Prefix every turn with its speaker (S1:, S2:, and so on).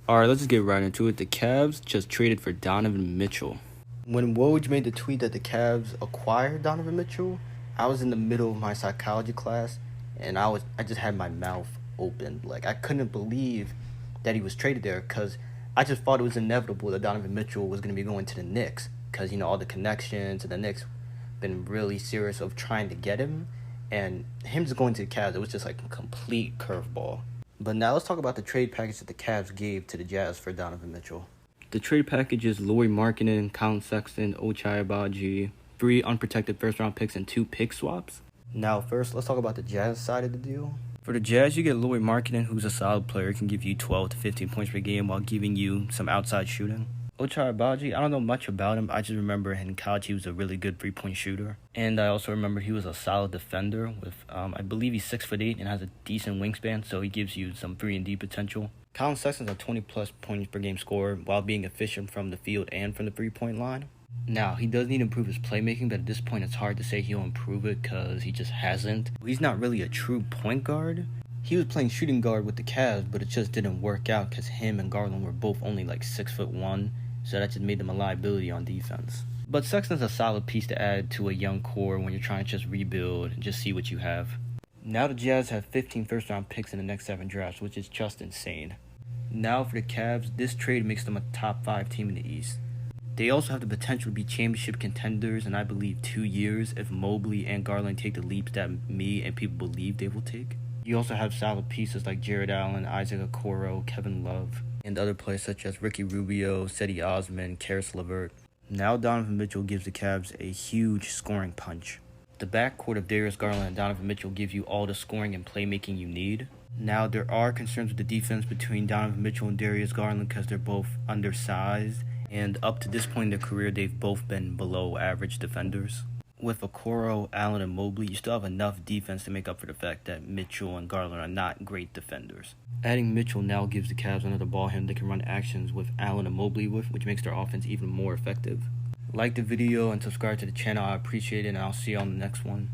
S1: All right, let's just get right into it. The Cavs just traded for Donovan Mitchell. When Woj made the tweet that the Cavs acquired Donovan Mitchell, I was in the middle of my psychology class, and I just had my mouth open. Like, I couldn't believe that he was traded there, because I just thought it was inevitable that Donovan Mitchell was going to be going to the Knicks, because, all the connections to the Knicks been really serious of trying to get him, and him just going to the Cavs, it was just like a complete curveball. But now let's talk about the trade package that the Cavs gave to the Jazz for Donovan Mitchell. The trade package is Lauri Markkanen, Colin Sexton, Ochai Agbaji, 3 unprotected first-round picks, and 2 pick swaps. Now first, let's talk about the Jazz side of the deal. For the Jazz, you get Lauri Markkanen, who's a solid player, can give you 12 to 15 points per game while giving you some outside shooting. Ochai Agbaji, I don't know much about him. I just remember in college he was a really good three-point shooter. And I also remember he was a solid defender with, I believe he's 6'8" and has a decent wingspan, so he gives you some 3-and-D potential. Colin Sexton's a 20-plus points per game scorer while being efficient from the field and from the three-point line. Now, he does need to improve his playmaking, but at this point it's hard to say he'll improve it because he just hasn't. He's not really a true point guard. He was playing shooting guard with the Cavs, but it just didn't work out because him and Garland were both only like 6'1", so that just made them a liability on defense. But Sexton's a solid piece to add to a young core when you're trying to just rebuild and just see what you have. Now the Jazz have 15 first-round picks in the next 7 drafts, which is just insane. Now for the Cavs, this trade makes them a top 5 team in the East. They also have the potential to be championship contenders in, I believe, 2 years if Mobley and Garland take the leaps that me and people believe they will take. You also have solid pieces like Jared Allen, Isaac Okoro, Kevin Love, and other players such as Ricky Rubio, Cedi Osman, Karis LeVert. Now Donovan Mitchell gives the Cavs a huge scoring punch. The backcourt of Dariusgarland and Donovan Mitchell give you all the scoring and playmaking you need. Now there are concerns with the defense between Donovan Mitchell and Dariusgarland because they're both undersized, and up to this point in their career they've both been below average defenders. With Okoro, Allen, and Mobley, you still have enough defense to make up for the fact that Mitchell and Garland are not great defenders. Adding Mitchell now gives the Cavs another ball handler they can run actions with Allen and Mobley with, which makes their offense even more effective. Like the video and subscribe to the channel. I appreciate it, and I'll see you on the next one.